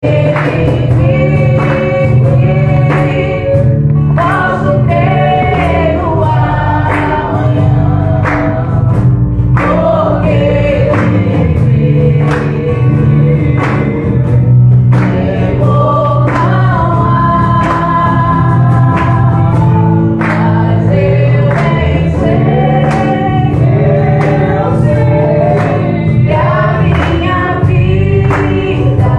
Posso ter no amanhã, porque temor não há, mas eu bem sei que a minha vida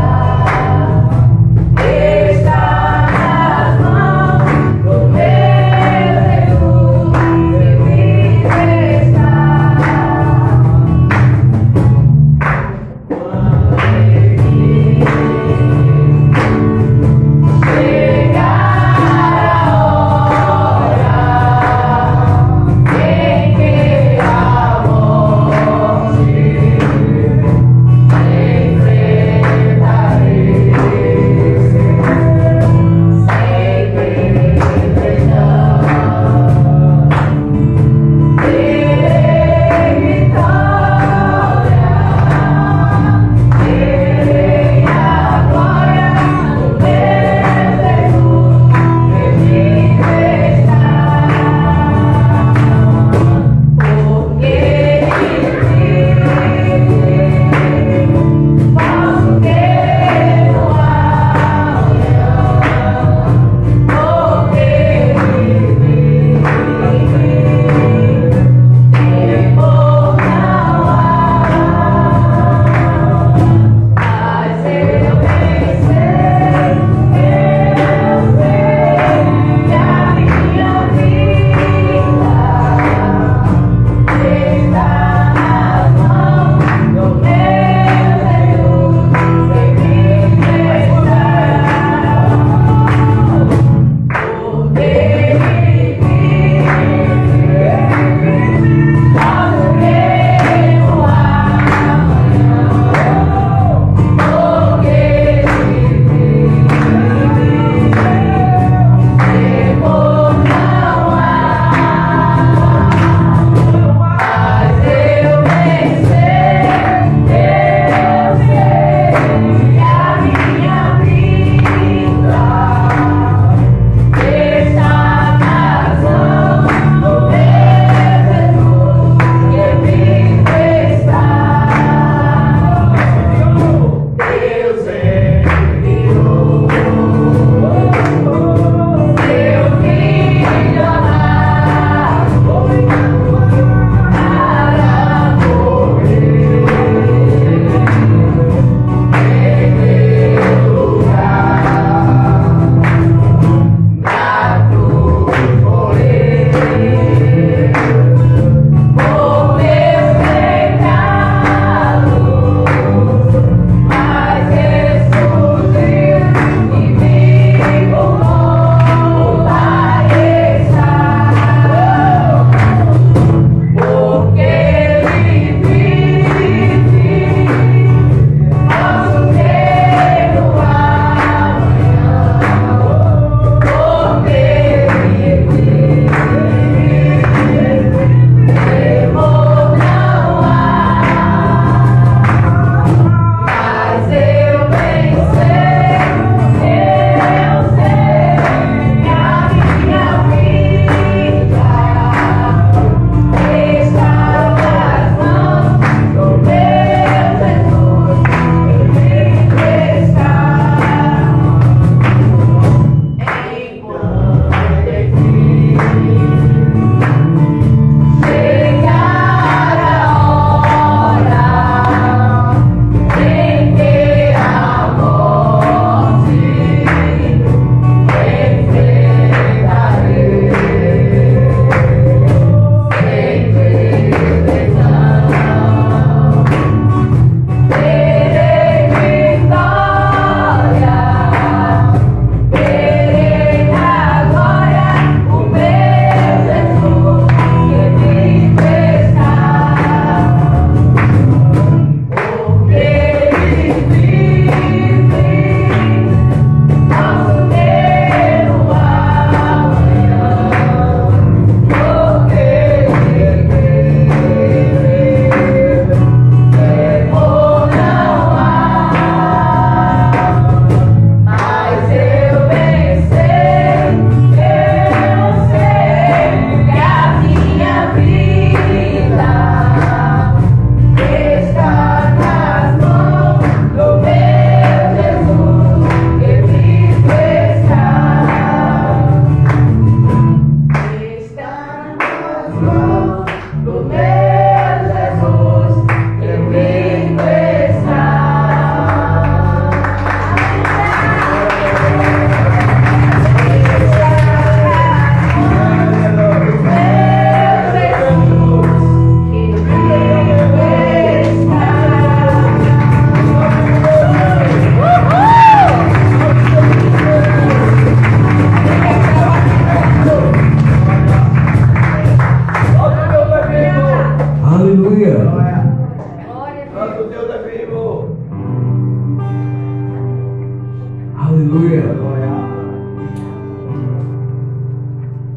Aleluia.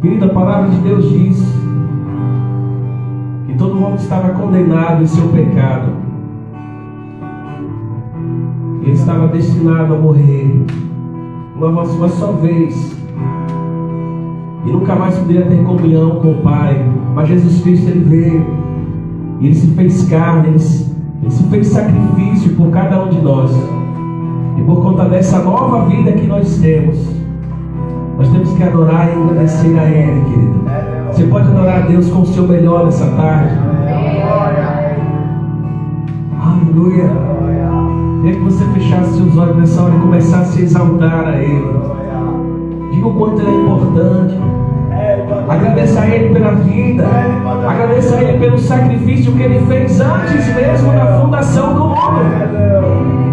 Querida, a palavra de Deus diz que todo mundo estava condenado em seu pecado. Ele estava destinado a morrer uma só vez e nunca mais poderia ter comunhão com o Pai. Mas Jesus Cristo, Ele veio e Ele se fez carne, Ele se fez sacrifício por cada um de nós. E por conta dessa nova vida que nós temos que adorar e agradecer a Ele, querido. Você pode adorar a Deus com o seu melhor nessa tarde. Aleluia. Queria que você fechasse seus olhos nessa hora e começasse a exaltar a Ele. Diga o quanto Ele é importante. Agradeça a Ele pela vida. Agradeça a Ele pelo sacrifício que Ele fez antes mesmo da fundação do mundo.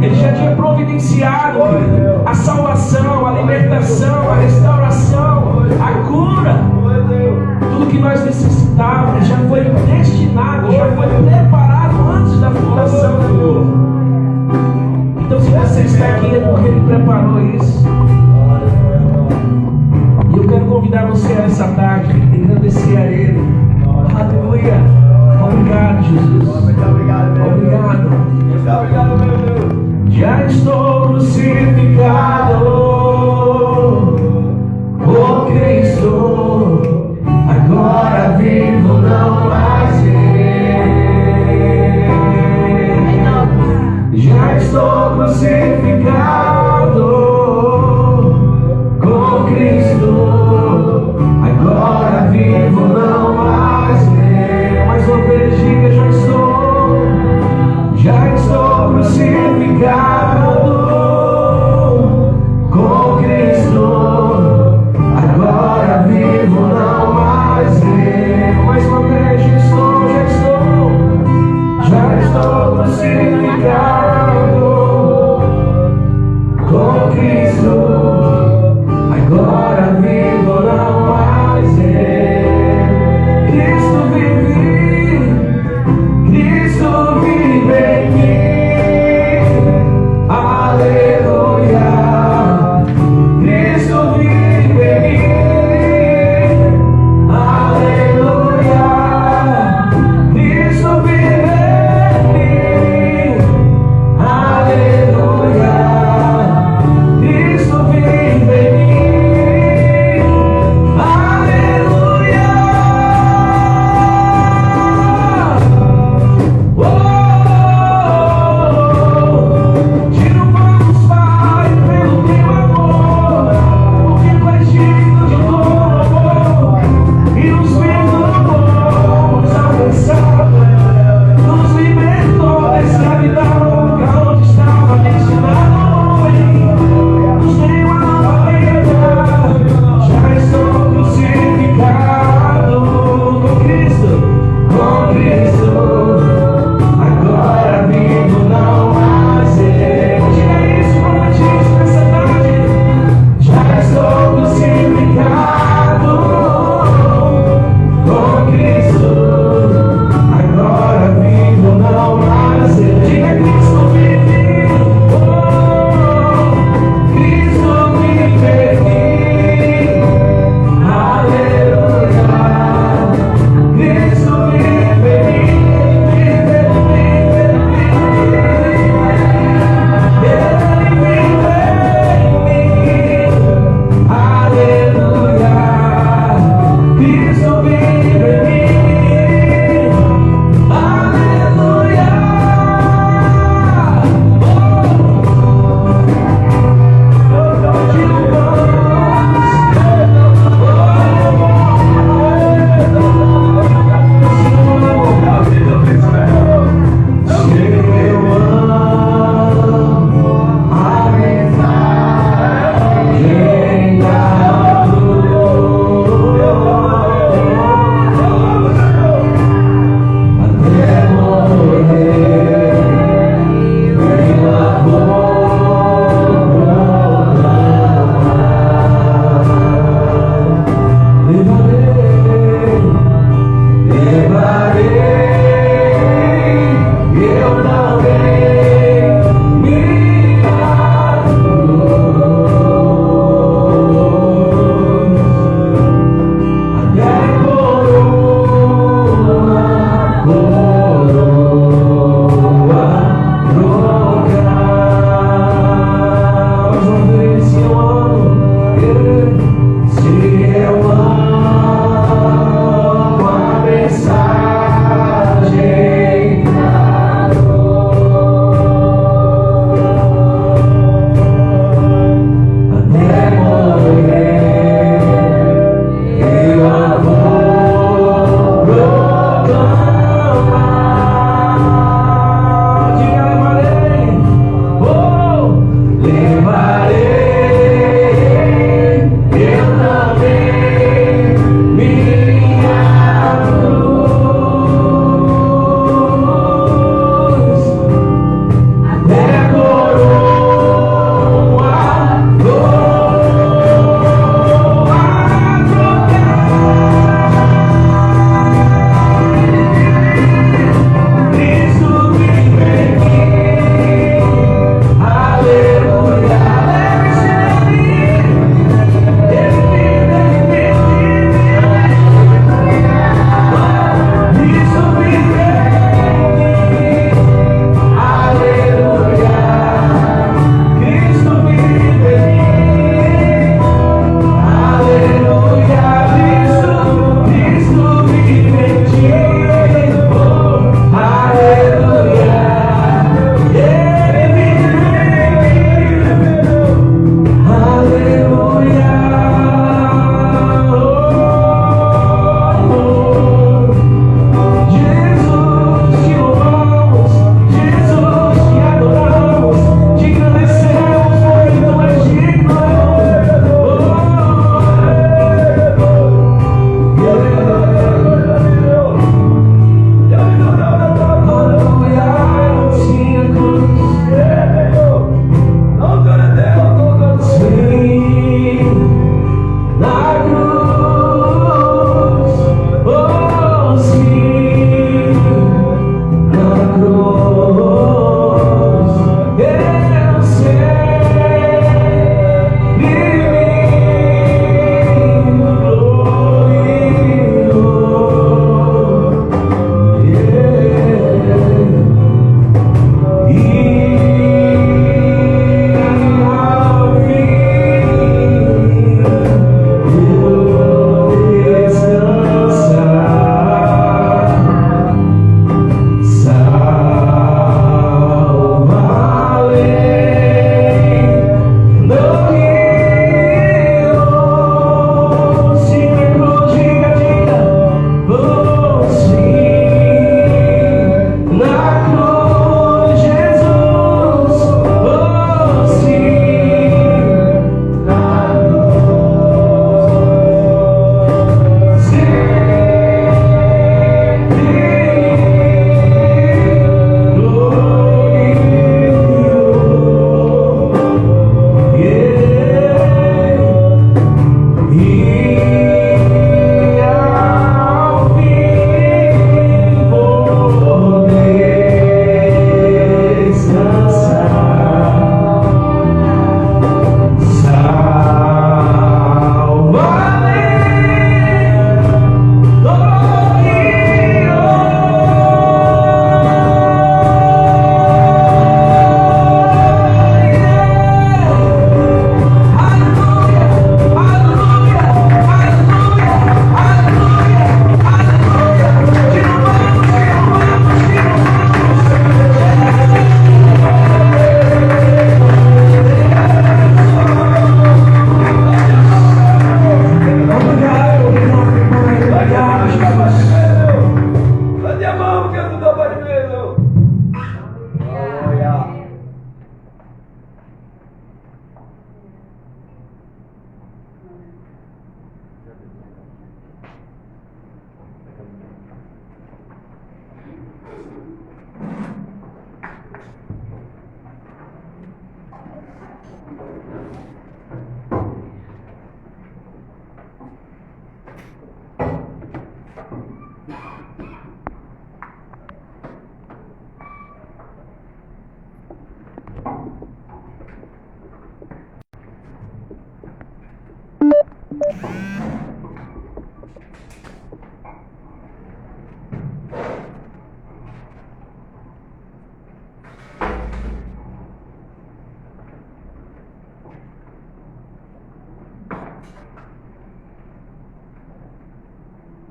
Ele já tinha providenciado, querido, a salvação, a libertação, a restauração, a cura. Tudo que nós necessitávamos já foi destinado, já foi preparado antes da fundação do mundo. Então, se você está aqui é porque Ele preparou isso. E eu quero convidar você a essa tarde e agradecer a Ele. Aleluia. Obrigado, Jesus. Obrigado. Já estou crucificado por Cristo. Agora vivo, não mais eu. Já estou crucificado com Cristo. Agora vivo, não mais eu. Mais uma vez, diga, já estou crucificado com Cristo. Agora vivo, não mais eu. Mais uma vez, já estou crucificado com Cristo. Agora vivo, não mais eu. Cristo vive em mim. Aleluia. Cristo vive em mim. Aleluia. Cristo vive em mim. Aleluia. Cristo vive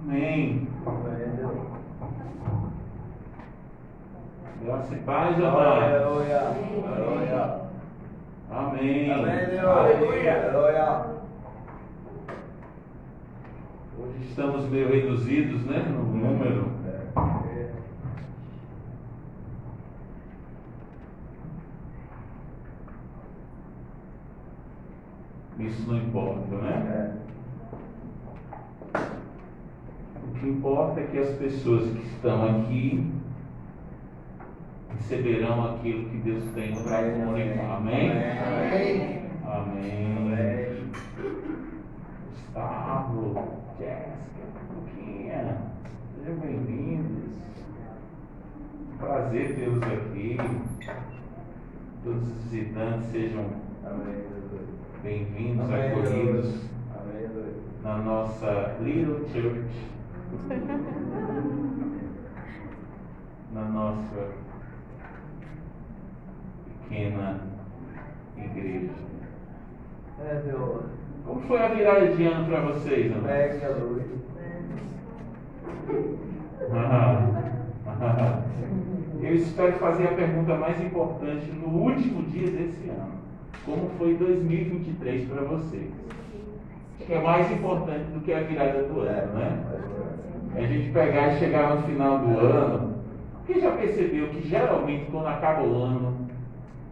Amém. Graça e paz, amados. Aleluia. Amém. Aleluia. Hoje estamos meio reduzidos, né, no número. Isso não importa, né? O que importa é que as pessoas que estão aqui receberão aquilo que Deus tem para comunicar. Amém? Amém. Gustavo, Jéssica, Luquinha, sejam bem-vindos. Prazer tê-los aqui. Todos os visitantes sejam bem-vindos, acolhidos na nossa Little Church, na nossa pequena igreja. Como foi a virada de ano para vocês, amém? Eu espero fazer a pergunta mais importante no último dia desse ano. Como foi 2023 para vocês? Acho que é mais importante do que a virada do ano, né? A gente pegar e chegar no final do ano. Quem já percebeu que geralmente quando acaba o ano,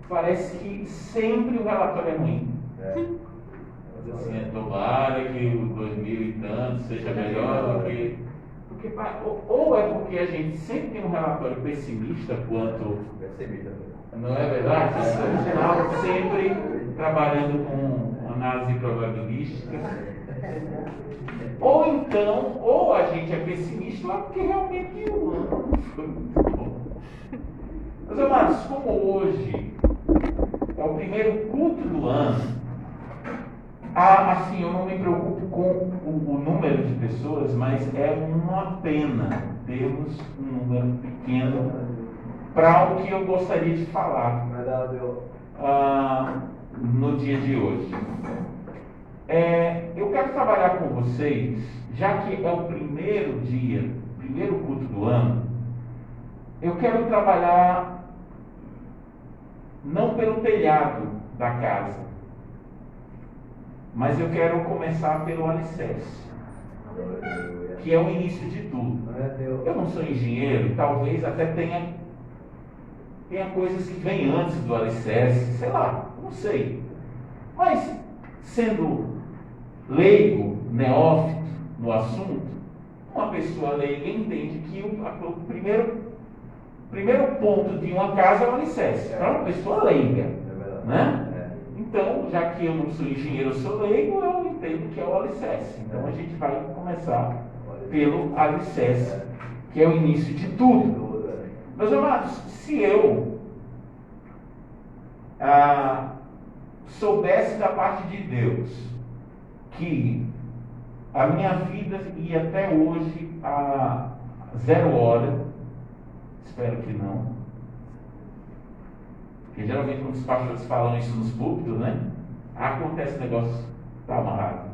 parece que sempre o relatório é ruim? Assim, tomara que o 2000 e tanto seja melhor do que... Ou é porque a gente sempre tem um relatório pessimista quanto... Não é verdade? Estamos sempre trabalhando com análise probabilística. Ou então, ou a gente é pessimista, ou é porque realmente o ano não foi muito bom. Meus amados, como hoje é o primeiro culto do ano, assim, eu não me preocupo com o número de pessoas, mas é uma pena termos um número pequeno para o que eu gostaria de falar no dia de hoje. Eu quero trabalhar com vocês, já que é o primeiro dia, primeiro culto do ano, eu quero trabalhar não pelo telhado da casa, mas eu quero começar pelo alicerce, que é o início de tudo. Eu não sou engenheiro, talvez até tenha coisas que vêm antes do alicerce, sei lá, não sei. Mas, sendo leigo, neófito no assunto, uma pessoa leiga entende que o primeiro ponto de uma casa é o alicerce, para uma pessoa leiga, né? Então, já que eu não sou engenheiro, eu sou leigo, eu entendo que é o alicerce. Então, a gente vai começar pelo alicerce, que é o início de tudo. Meus amados, se eu soubesse da parte de Deus que a minha vida ia até hoje a 0 hora, espero que não, porque geralmente quando os pastores falam isso nos púlpitos, né? Acontece o negócio, está amarrado.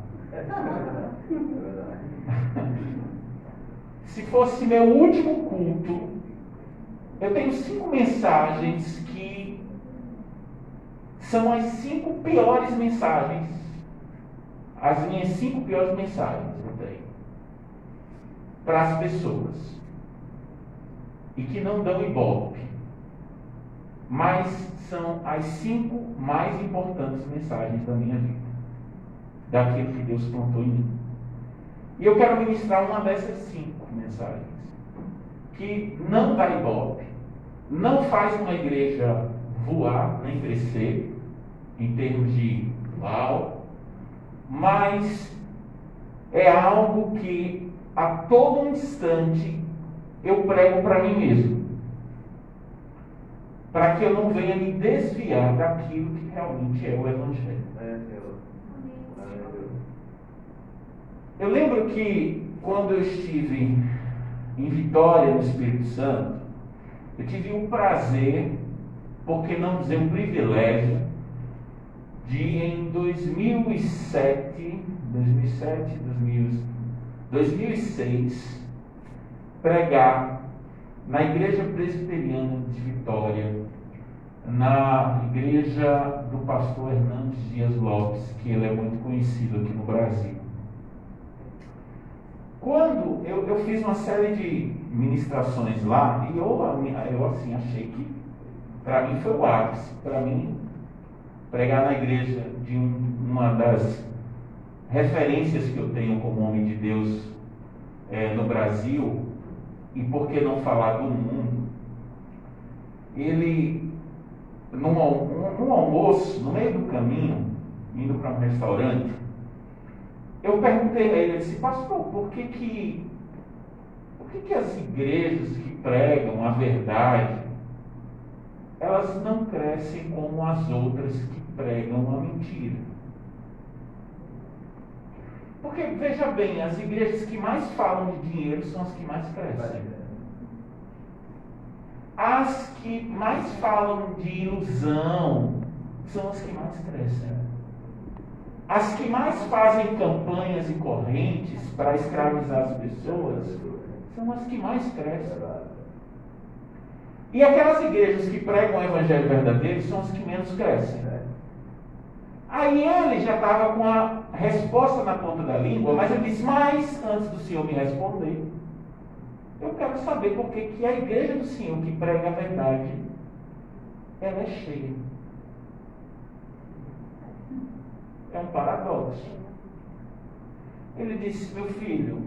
Se fosse meu último culto, eu tenho 5 mensagens que são as 5 piores mensagens. As minhas 5 piores mensagens eu tenho para as pessoas. E que não dão ibope. Mas são as 5 mais importantes mensagens da minha vida. Daquilo que Deus plantou em mim. E eu quero ministrar uma dessas 5 mensagens, que não dá ibope, não faz uma igreja voar nem crescer, em termos de uau, mas é algo que a todo instante eu prego para mim mesmo, para que eu não venha me desviar daquilo que realmente é o Evangelho. Eu lembro que quando eu estive em Vitória, no Espírito Santo, eu tive o prazer, por que não dizer um privilégio, de em 2006, pregar na Igreja Presbiteriana de Vitória, na igreja do pastor Hernandes Dias Lopes, que ele é muito conhecido aqui no Brasil. Quando eu fiz uma série de ministrações lá, e eu assim, achei que, para mim, foi o ápice. Para mim, pregar na igreja de uma das referências que eu tenho como homem de Deus no Brasil, e por que não falar do mundo, ele, num almoço, no meio do caminho, indo para um restaurante, eu perguntei a ele, eu disse, pastor, por que as igrejas que pregam a verdade, elas não crescem como as outras que pregam a mentira? Porque, veja bem, as igrejas que mais falam de dinheiro são as que mais crescem. As que mais falam de ilusão são as que mais crescem. As que mais fazem campanhas e correntes para escravizar as pessoas são as que mais crescem. E aquelas igrejas que pregam o evangelho verdadeiro são as que menos crescem. Aí ele já estava com a resposta na ponta da língua, mas eu disse, mas antes do senhor me responder, eu quero saber por que a igreja do Senhor que prega a verdade, ela é cheia. É um paradoxo. Ele disse, meu filho,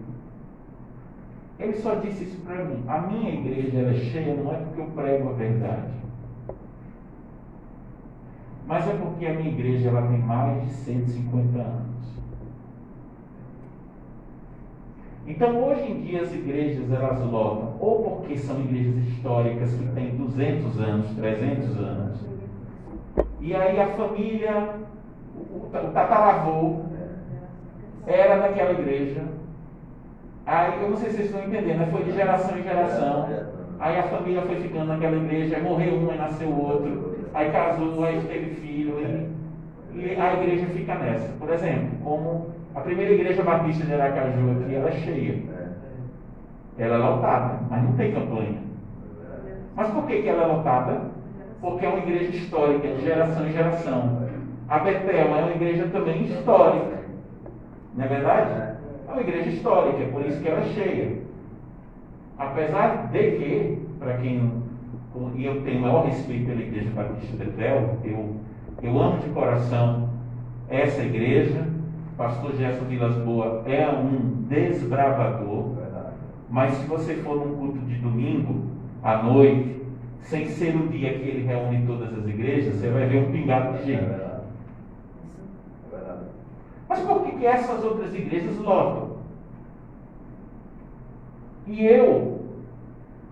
ele só disse isso para mim, a minha igreja ela é cheia não é porque eu prego a verdade, mas é porque a minha igreja ela tem mais de 150 anos. Então, hoje em dia, as igrejas, elas lotam, ou porque são igrejas históricas que têm 200 anos, 300 anos, e aí a família, o tataravô, era daquela igreja, aí, eu não sei se vocês estão entendendo, foi de geração em geração, aí a família foi ficando naquela igreja, aí morreu um, aí nasceu outro, aí casou, aí teve filho, e a igreja fica nessa. Por exemplo, como a primeira igreja batista de Aracaju aqui, ela é cheia. Ela é lotada, mas não tem campanha. Mas por que ela é lotada? Porque é uma igreja histórica, de geração em geração. A Betel é uma igreja também histórica. Não é verdade? É uma igreja histórica, é por isso que ela é cheia. Apesar de que, para quem... E eu tenho o maior respeito pela igreja batista de Betel, eu amo de coração essa igreja. Pastor Gerson Vilas Boas é um desbravador, mas se você for num culto de domingo à noite, sem ser o dia que ele reúne todas as igrejas, você vai ver um pingado de gente. Mas por que essas outras igrejas lotam? E eu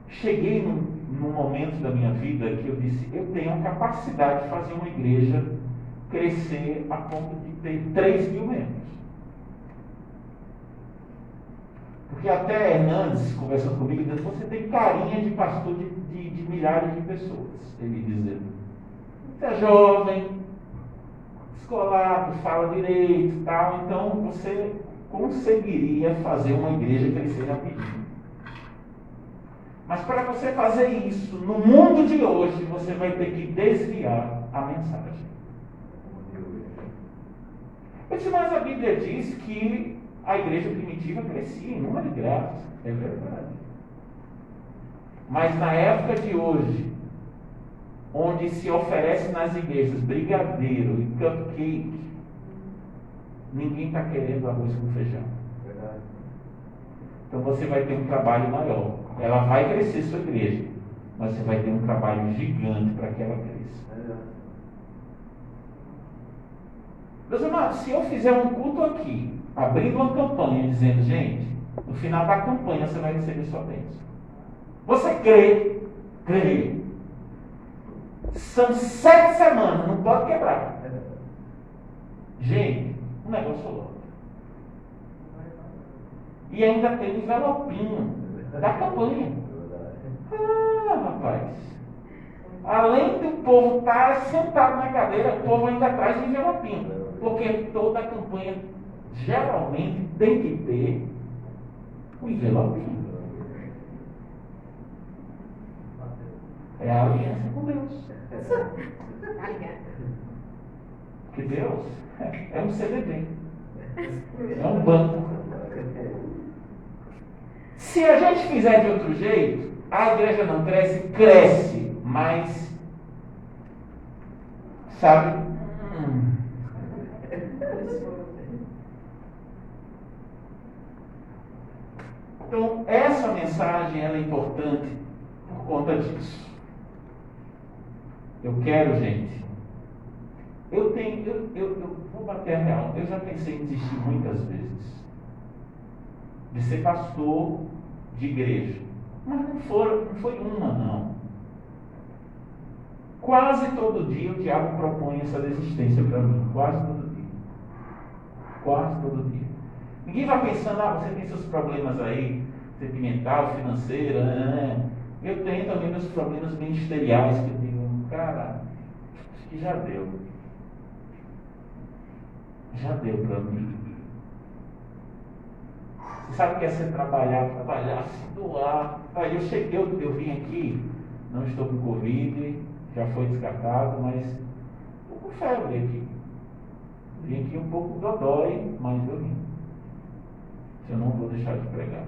cheguei num momento da minha vida que eu disse, eu tenho a capacidade de fazer uma igreja crescer a ponto de ter 3 mil membros. Porque até Hernandes, conversando comigo, disse, você tem carinha de pastor de milhares de pessoas. Ele dizia, você é jovem, escolado, fala direito e tal, então você conseguiria fazer uma igreja crescer rapidinho. Mas para você fazer isso, no mundo de hoje, você vai ter que desviar a mensagem. Eu disse, mas a Bíblia diz que a igreja primitiva crescia em número de graus. É verdade. Mas na época de hoje, onde se oferece nas igrejas brigadeiro e cupcake, ninguém está querendo arroz com feijão. Verdade. Então você vai ter um trabalho maior. Ela vai crescer sua igreja, mas você vai ter um trabalho gigante para que ela cresça. Meus amados, se eu fizer um culto aqui, abrindo uma campanha, dizendo, gente, no final da campanha você vai receber sua bênção. Você crê? Crê. São 7 semanas, não pode quebrar. Gente, o negócio louco. E ainda tem o envelopinho da campanha. Ah, rapaz. Além do povo estar sentado na cadeira, o povo ainda traz o envelopinho. Porque toda a campanha geralmente tem que ter o envelopinho. É a aliança com Deus. Porque Deus é um CDB. É um banco. Se a gente fizer de outro jeito, a igreja não cresce, cresce, mas sabe? Então, essa mensagem ela é importante por conta disso. Eu quero, gente. Eu vou bater a real. Eu já pensei em desistir muitas vezes de ser pastor de igreja. Mas não foi uma, não. Quase todo dia o diabo propõe essa desistência para mim. Quase todo dia. Quase todo dia. Ninguém vai pensando, você tem seus problemas aí, sentimental, financeiro, né? Eu tenho também meus problemas ministeriais, que eu digo, cara, acho que já deu. Já deu para mim. Você sabe o que é ser trabalhar, se doar. Eu vim aqui, não estou com Covid, já foi descartado, mas estou com febre aqui. Vim aqui um pouco dodói, mas eu vim. Eu não vou deixar de pregar.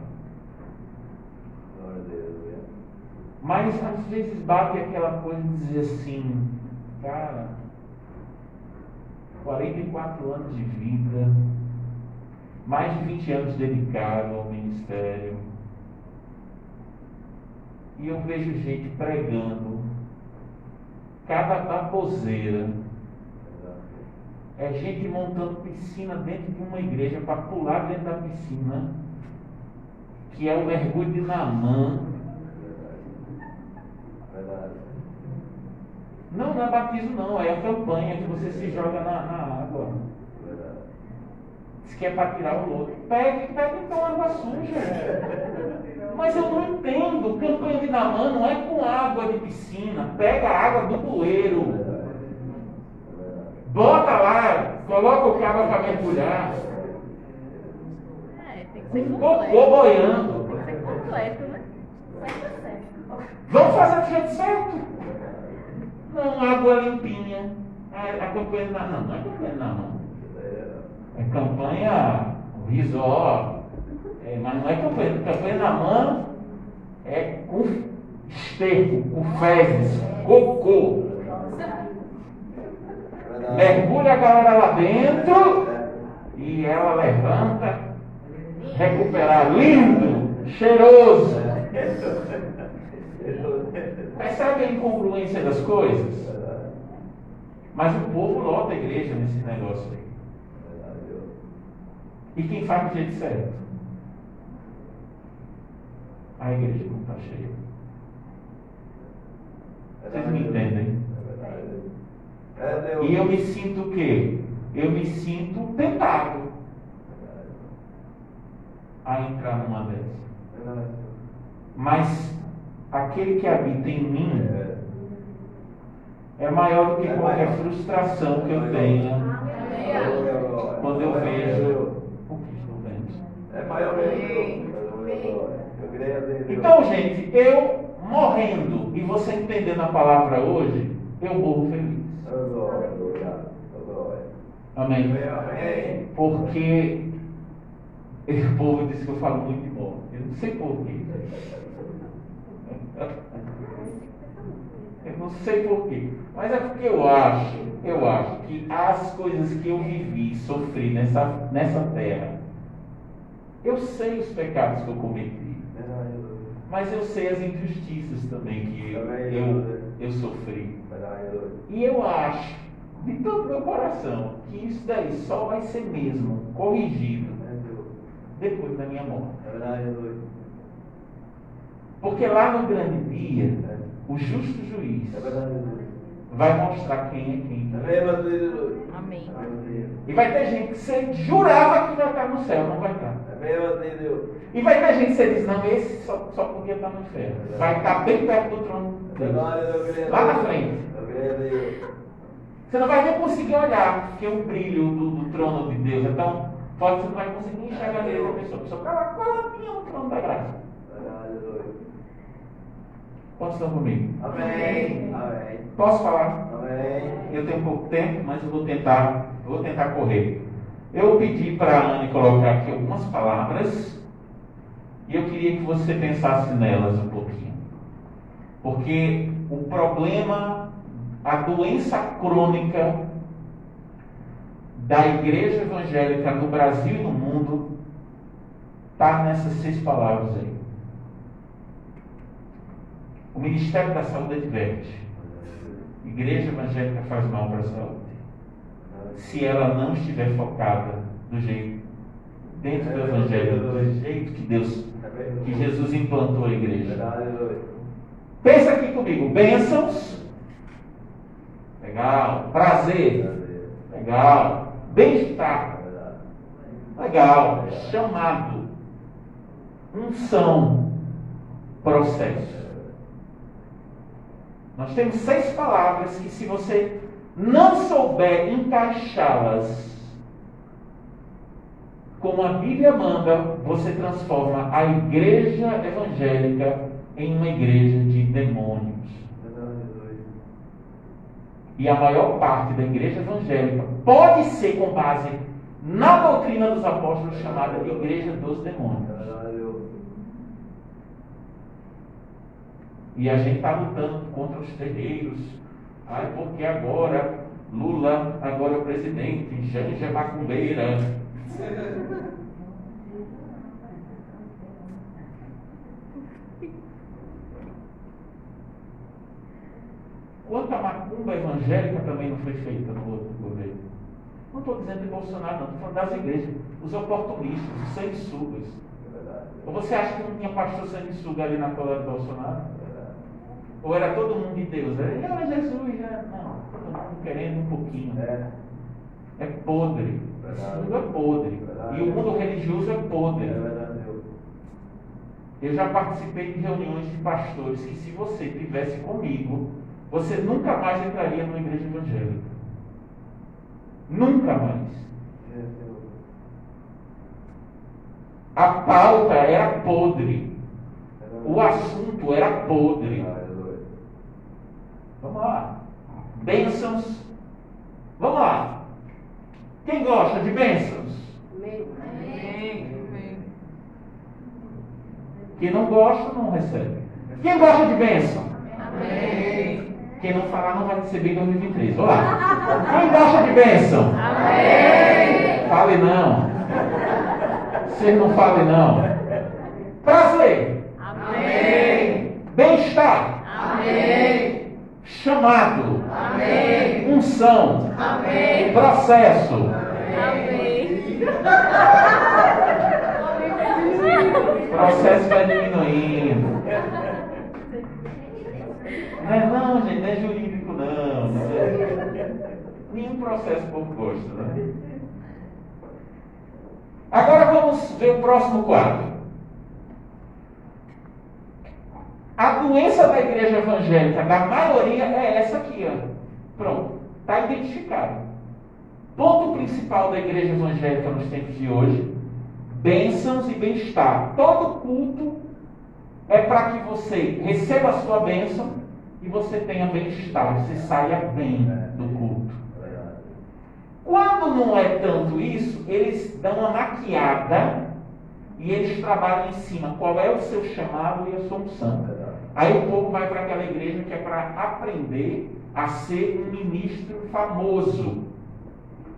Mas às vezes bate aquela coisa de dizer assim, cara, 44 anos de vida, mais de 20 anos dedicado ao ministério, e eu vejo gente pregando, cada baboseira, é gente montando piscina dentro de uma igreja para pular dentro da piscina, que é o mergulho de Naamã. Não é batismo não, é a campanha que você se joga na água. Diz que é para tirar o lodo. Pega então água suja. Mas eu não entendo, campanha de Naamã não é com água de piscina, pega a água do bueiro. Bota lá, coloca o cabo para mergulhar. Tem que ser Cocô completo. boiando. Tem que ser completo, né? Vai dar certo. Vamos fazer do jeito certo. Não, água limpinha. A campanha não é campanha não. É campanha risó. Mas não é campanha. Campanha na mão é com esterco, com fezes, cocô. Mergulha a galera lá dentro e ela levanta, recuperar lindo, cheiroso. Percebe a incongruência das coisas? Mas o povo lota a igreja nesse negócio aí. E quem faz do jeito certo? A igreja não está cheia. Vocês me entendem? E eu me sinto o quê? Eu me sinto tentado a entrar numa dessas. Mas aquele que habita em mim é maior do que qualquer frustração que eu tenha quando eu vejo o Cristo vendo. É maior mesmo. Eu queria dizer. Então, gente, eu morrendo e você entendendo a palavra hoje, eu morro feliz. Amém? Porque o povo diz que eu falo muito de morte. Eu não sei porquê. Eu não sei porquê. Mas é porque eu acho que as coisas que eu vivi, sofri nessa terra, Eu sei os pecados que eu cometi, Verdade, aleluia. mas eu sei as injustiças também que eu sofri. Verdade, aleluia. E eu acho, de todo o meu coração, que isso daí só vai ser mesmo corrigido depois da minha morte. É verdade, aleluia. Porque lá no grande dia, o justo juiz É verdade, aleluia. vai mostrar quem é quem. É mesmo, aleluia. Amém. Aleluia. E vai ter gente que você jurava que vai estar no céu, não vai estar. É mesmo, aleluia. E vai ter gente que você diz, não, esse só podia estar no inferno. Vai estar bem perto do trono de Deus. Verdade, aleluia. Lá na frente. Aleluia. Você não vai nem conseguir olhar, porque o brilho do trono de Deus é tão forte que você não vai conseguir enxergar nele a pessoa. A pessoa está lá coladinha no trono da graça. Verdade, aleluia. Posso estar comigo? Amém. Amém. Posso falar? Amém. Eu tenho pouco tempo, mas eu vou tentar correr. Eu pedi para a Anne colocar aqui algumas palavras e eu queria que você pensasse nelas um pouquinho. Porque o problema, a doença crônica da igreja evangélica no Brasil e no mundo está nessas 6 palavras aí. O Ministério da Saúde adverte: igreja evangélica faz mal para a saúde. Se ela não estiver focada do jeito, dentro do Evangelho, do jeito que Jesus implantou a igreja. Verdade, aleluia. Pensa aqui comigo: bênçãos, legal. Prazer, legal. Bem-estar, legal. Chamado, unção, processo. Nós temos 6 palavras que, se você não souber encaixá-las como a Bíblia manda, você transforma a igreja evangélica em uma igreja de demônios. E a maior parte da igreja evangélica pode ser com base na doutrina dos apóstolos, chamada igreja dos demônios. E a gente está lutando contra os terreiros. Ai, porque agora Lula, agora é o presidente, Janja é macumbeira. Quanta macumba evangélica também não foi feita no outro governo. Não estou dizendo de Bolsonaro, não, estou falando das igrejas, os oportunistas, os sanguessugas. Ou você acha que não tinha pastor sanguessuga ali na cola de Bolsonaro? Ou era todo mundo de Deus? Era Jesus, né? Não, todo mundo querendo um pouquinho. É podre. Esse mundo é podre. E o mundo religioso é podre. Eu já participei de reuniões de pastores que, se você estivesse comigo, você nunca mais entraria numa igreja evangélica. Nunca mais. A pauta era podre. O assunto era podre. Vamos lá. Bênçãos. Vamos lá. Quem gosta de bênçãos? Amém. Quem não gosta, não recebe. Quem gosta de bênção? Amém. Quem não falar, não vai receber em 2023. Vamos lá. Quem gosta de bênção? Amém. Fale não. Vocês não falem não. Prazer. Amém. Bem-estar. Amém. Chamado. Amém. Unção. Amém. Processo. Amém. O processo vai diminuindo. Não, gente, não é jurídico não. Nenhum processo o povo gosta, né? Agora vamos ver o próximo quadro. A doença da igreja evangélica, da maioria, é essa aqui, ó. Pronto, está identificado. Ponto principal da igreja evangélica nos tempos de hoje: bênçãos e bem-estar. Todo culto é para que você receba a sua bênção e você tenha bem-estar, você saia bem do culto. Quando não é tanto isso, eles dão uma maquiada e eles trabalham em cima. Qual é o seu chamado e a sua unção? Aí o povo vai para aquela igreja que é para aprender a ser um ministro famoso,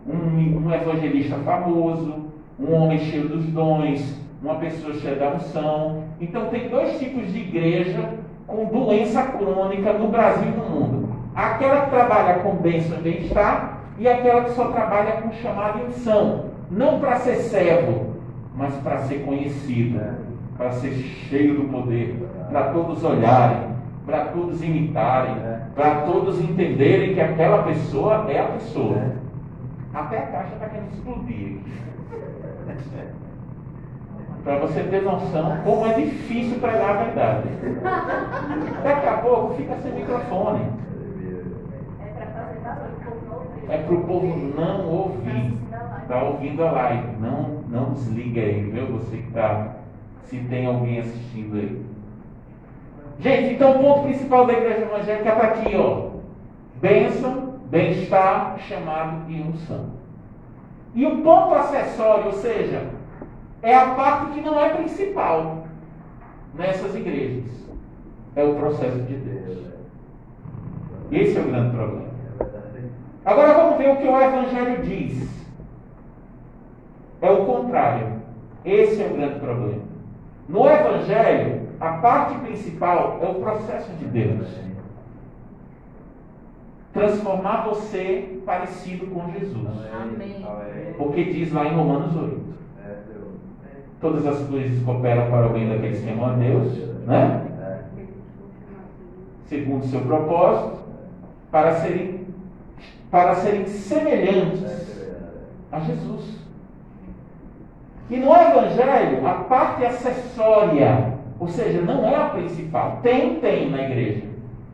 um evangelista famoso, um homem cheio dos dons, uma pessoa cheia da unção. Então tem dois tipos de igreja com doença crônica no Brasil e no mundo. Aquela que trabalha com bênção e bem-estar e aquela que só trabalha com chamada e unção. Não para ser servo, mas para ser conhecido, para ser cheio do poder, para todos olharem, para todos imitarem, para todos entenderem que aquela pessoa é a pessoa. Até a caixa está querendo explodir aqui. Para você ter noção como é difícil pregar a verdade. Daqui a pouco fica sem microfone. É para o povo não ouvir. Está ouvindo a live. Não desliga aí, viu? Você que está. Se tem alguém assistindo aí. Gente, então o ponto principal da igreja evangélica está aqui, ó. Bênção, bem-estar, chamado e unção. E o ponto acessório, ou seja, é a parte que não é principal nessas igrejas. É o processo de Deus. Esse é o grande problema. Agora vamos ver o que o Evangelho diz. É o contrário. Esse é o grande problema. No Evangelho, a parte principal é o processo de Deus. Transformar você parecido com Jesus. Amém. Porque diz lá em Romanos 8. Todas as coisas cooperam para o bem daqueles que amam a Deus, né? Segundo o seu propósito, para serem semelhantes a Jesus. E no Evangelho, a parte acessória, ou seja, não é a principal. Tem na igreja.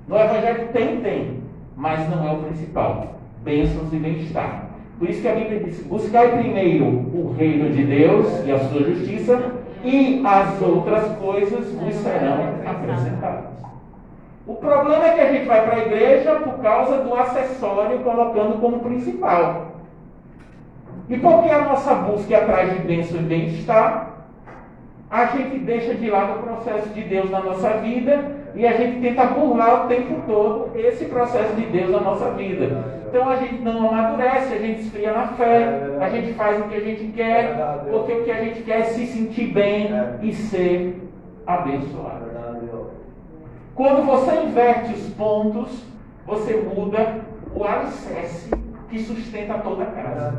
No Evangelho tem, mas não é o principal. Bênçãos e bem-estar. Por isso que a Bíblia diz: buscai primeiro o reino de Deus e a sua justiça, e as outras coisas vos serão acrescentadas. O problema é que a gente vai para a igreja por causa do acessório, colocando como principal. E porque a nossa busca é atrás de bênção e bem-estar, a gente deixa de lado o processo de Deus na nossa vida e a gente tenta burlar o tempo todo esse processo de Deus na nossa vida. Então a gente não amadurece, a gente esfria na fé, a gente faz o que a gente quer, porque o que a gente quer é se sentir bem e ser abençoado. Quando você inverte os pontos, você muda o alicerce que sustenta toda a casa.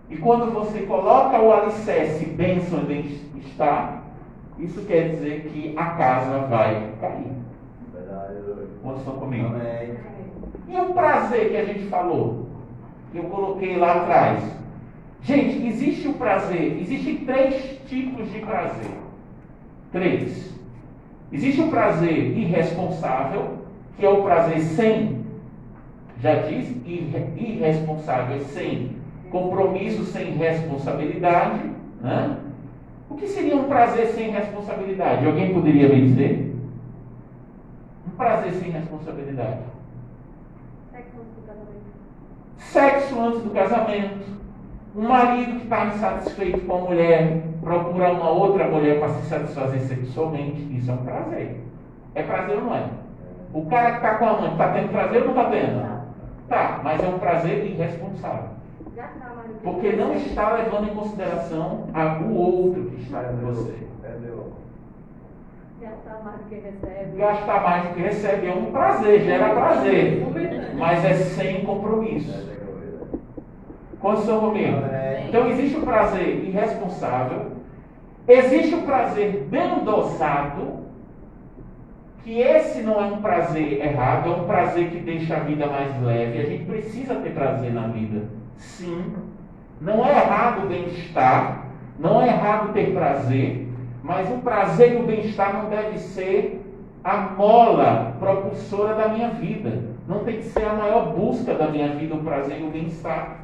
E quando você coloca o alicerce bênção e bem-estar, isso quer dizer que a casa vai cair. Quantos estão comigo? Amém. E o prazer que a gente falou, que eu coloquei lá atrás. Gente, existe o prazer, existem 3 tipos de prazer. 3. Existe o prazer irresponsável, que é o prazer sem, já diz, irresponsável, sem compromisso, sem responsabilidade, né? O que seria um prazer sem responsabilidade? Alguém poderia me dizer? Um prazer sem responsabilidade. Sexo antes do casamento. Um marido que está insatisfeito com a mulher, procura uma outra mulher para se satisfazer sexualmente. Isso é um prazer. É prazer ou não é? O cara que está com a mãe, está tendo prazer ou não está tendo? Tá, mas é um prazer irresponsável. Porque não está levando em consideração o outro que está com você. Gastar mais do que recebe. Gastar mais do que recebe é um prazer, gera prazer, mas é sem compromisso. Quantos estão comigo? Então existe o prazer irresponsável, existe o prazer bem dosado, que esse não é um prazer errado, é um prazer que deixa a vida mais leve. A gente precisa ter prazer na vida, sim. Não é errado o bem-estar, não é errado ter prazer, mas o prazer e o bem-estar não deve ser a mola propulsora da minha vida. Não tem que ser a maior busca da minha vida, o prazer e o bem-estar.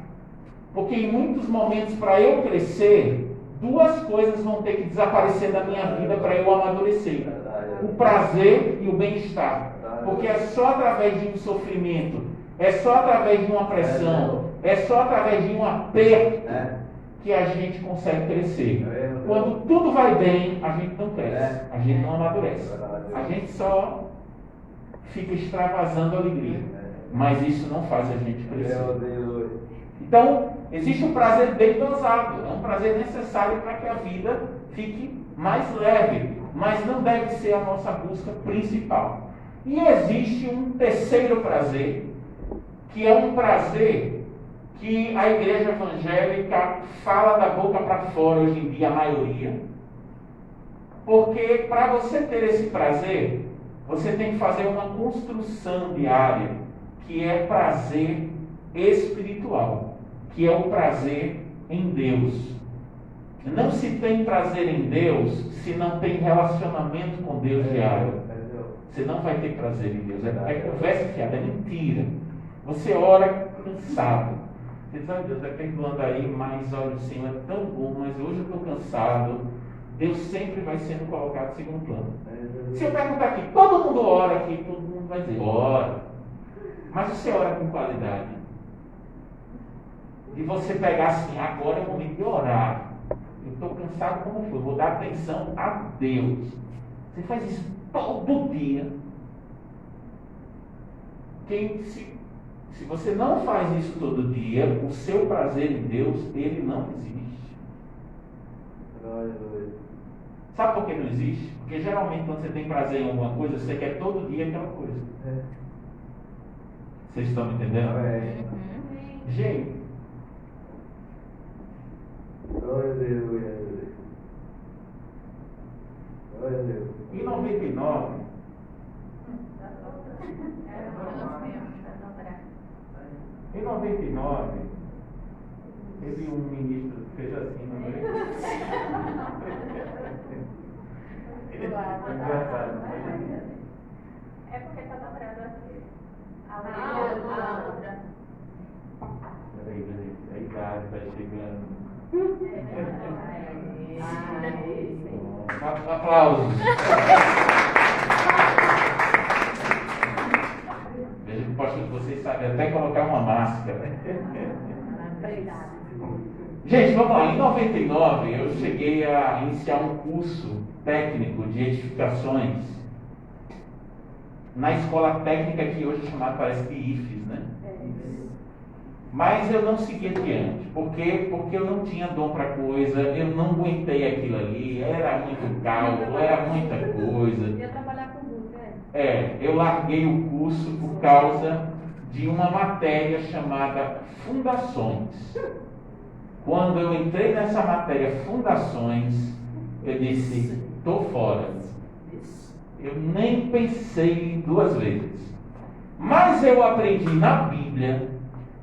Porque em muitos momentos, para eu crescer, 2 coisas vão ter que desaparecer da minha vida para eu amadurecer: o prazer e o bem-estar. Porque é só através de um sofrimento, é só através de uma pressão, é só através de um aperto que a gente consegue crescer. Quando tudo vai bem, a gente não cresce, a gente não amadurece, a gente só fica extravasando alegria, mas isso não faz a gente crescer. Então, Existe um prazer bem dosado, é um prazer necessário para que a vida fique mais leve, mas não deve ser a nossa busca principal. E existe um terceiro prazer, que é um prazer que a igreja evangélica fala da boca para fora hoje em dia, a maioria. Porque para você ter esse prazer, você tem que fazer uma construção diária, que é prazer espiritual, que é o prazer em Deus. Não se tem prazer em Deus se não tem relacionamento com Deus diário. Você não vai ter prazer em Deus. É conversa fiada, é mentira. Você ora cansado. Você diz, Deus, vai perdoando aí, mas olha, o Senhor é tão bom, mas hoje eu estou cansado. Deus sempre vai sendo colocado em segundo plano. Se eu perguntar aqui, todo mundo ora aqui, todo mundo vai dizer, ora. Mas você ora com qualidade. E você pegar assim, agora é o momento de orar. Eu estou cansado como foi, vou dar atenção a Deus. Você faz isso todo dia. Se você não faz isso todo dia, o seu prazer em Deus, ele não existe. Sabe por que não existe? Porque geralmente quando você tem prazer em alguma coisa, você quer todo dia aquela coisa. Vocês estão me entendendo? Gente, glória a Deus. Glória a Deus. em 99, em 99, teve um ministro que fez assim, não é? Engraçado. É porque tá dobrando aqui. A outra. Peraí, a idade vai chegando. Aplausos. Veja que posso que vocês sabem até colocar uma máscara. Gente, vamos lá. Em 99 eu cheguei a iniciar um curso técnico de edificações na escola técnica que hoje é chamada, parece que IFES, né? Mas eu não segui adiante. Por quê? Porque eu não tinha dom para coisa, eu não aguentei aquilo ali, era muito cálculo, era muita coisa. Ia trabalhar com música, eu larguei o curso por causa de uma matéria chamada Fundações. Quando eu entrei nessa matéria Fundações, eu disse, estou fora. Eu nem pensei duas vezes. Mas eu aprendi na Bíblia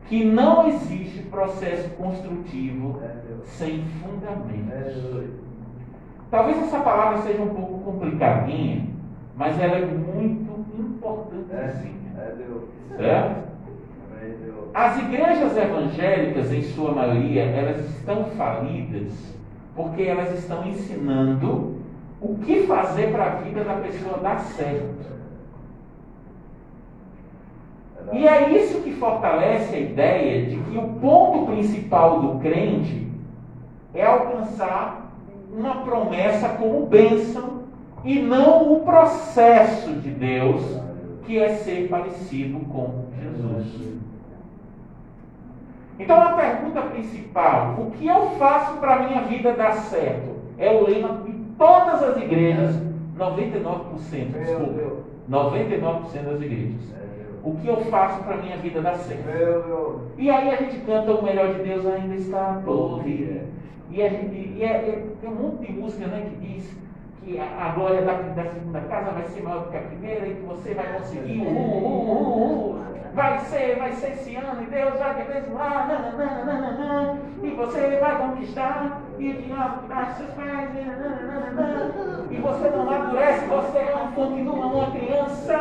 que não existe processo construtivo sem fundamento. Talvez essa palavra seja um pouco complicadinha, mas ela é muito importantezinha. Certo? As igrejas evangélicas, em sua maioria, elas estão falidas porque elas estão ensinando o que fazer para a vida da pessoa dar certo. E é isso que fortalece a ideia de que o ponto principal do crente é alcançar uma promessa como bênção e não o processo de Deus, que é ser parecido com Jesus. Então a pergunta principal, o que eu faço para a minha vida dar certo? É o lema de todas as igrejas, 99%, desculpa, 99% das igrejas. O que eu faço para a minha vida dar certo? E aí a gente canta o melhor de Deus ainda está por vir. Tem um monte de música, né, que diz que a glória da segunda casa vai ser maior do que a primeira e que você vai conseguir. Vai ser esse ano e Deus vai te abençoar. E você vai conquistar e o diabo dá seus pés. E você não amadurece, você continua uma criança.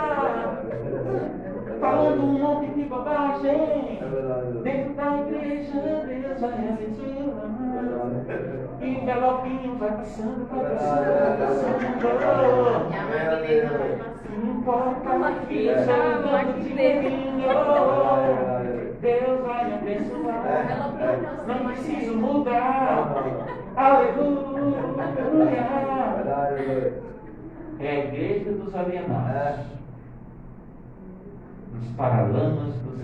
Falando um monte de bobagem. Dentro da igreja, Deus vai abençoar. E o envelopinho vai passando. Não importa que chegando de menino. Deus vai me abençoar. Não preciso mudar. Aleluia. É a igreja dos alienados. Dos paralamas, dos...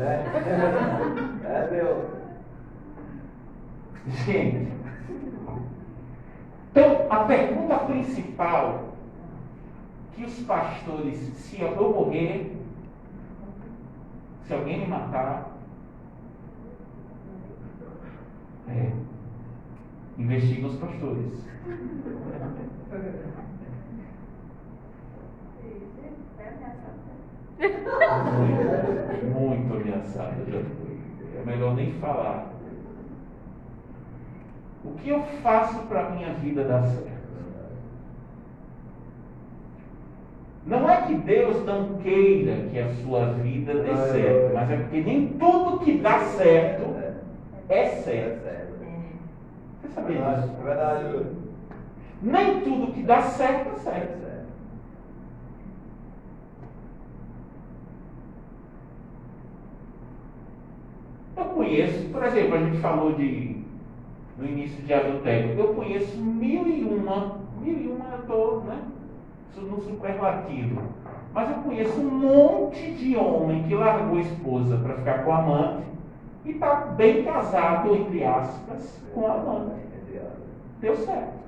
Gente, então a pergunta principal que os pastores, se eu morrer, se alguém me matar, investiga os pastores. Muito ameaçado já foi. É melhor nem falar. O que eu faço para a minha vida dar certo? Não é que Deus não queira que a sua vida dê certo, mas é porque nem tudo que dá certo é certo. Você sabia disso? É verdade. Nem tudo que dá certo é certo. Eu conheço, por exemplo, a gente falou no início de adultério, eu conheço mil e uma eu estou, né? Isso no superlativo. Mas eu conheço um monte de homem que largou a esposa para ficar com a amante e está bem casado, entre aspas, com a amante. Deu certo.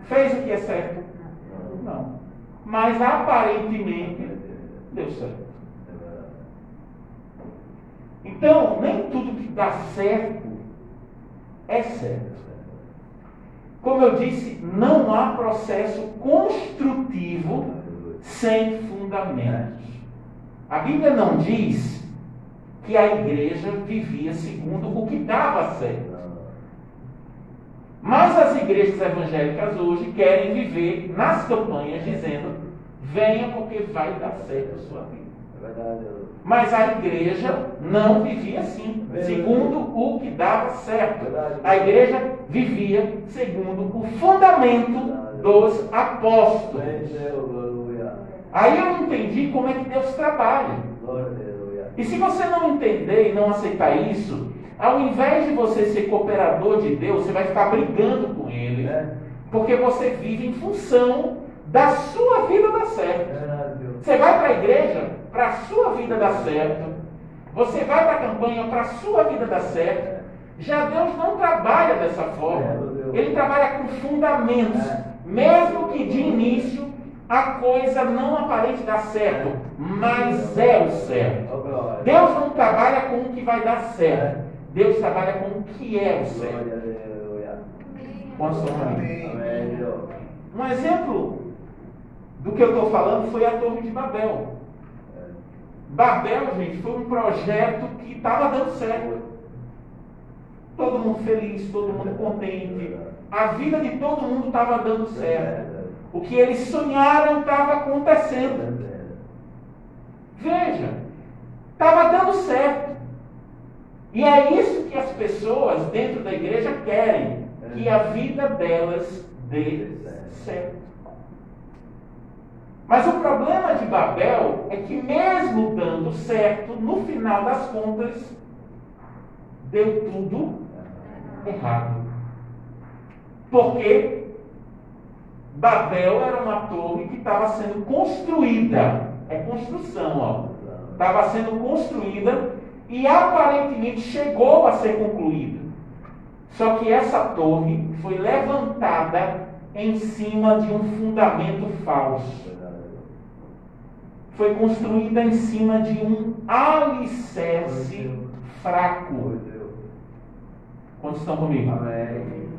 Fez o que é certo? Não. Mas aparentemente deu certo. Então, nem tudo que dá certo é certo. Como eu disse, não há processo construtivo sem fundamentos. A Bíblia não diz que a igreja vivia segundo o que dava certo. Mas as igrejas evangélicas hoje querem viver nas campanhas dizendo: venha porque vai dar certo a sua vida. Mas a igreja não vivia assim, segundo o que dava certo. A igreja vivia segundo o fundamento dos apóstolos. Aí eu entendi como é que Deus trabalha. E se você não entender e não aceitar isso, ao invés de você ser cooperador de Deus, você vai ficar brigando com Ele, porque você vive em função da sua vida dar certo. Você vai para a igreja para a sua vida dar certo. Você vai para a campanha para a sua vida dar certo. Já Deus não trabalha dessa forma. Ele trabalha com fundamentos. Mesmo que de início a coisa não aparente dar certo, mas é o certo. Deus não trabalha com o que vai dar certo. Deus trabalha com o que é o certo. Quantos estão comigo? Um exemplo do que eu estou falando foi a Torre de Babel. Babel, gente, foi um projeto que estava dando certo. Todo mundo feliz, todo mundo contente. A vida de todo mundo estava dando certo. O que eles sonharam estava acontecendo. Veja, estava dando certo. E é isso que as pessoas dentro da igreja querem, que a vida delas dê certo. Mas o problema de Babel é que mesmo dando certo, no final das contas, deu tudo errado. Porque Babel era uma torre que estava sendo construída. É construção, ó. Estava sendo construída e aparentemente chegou a ser concluída. Só que essa torre foi levantada em cima de um fundamento falso. Foi construída em cima de um alicerce fraco. Quantos estão comigo? Amém.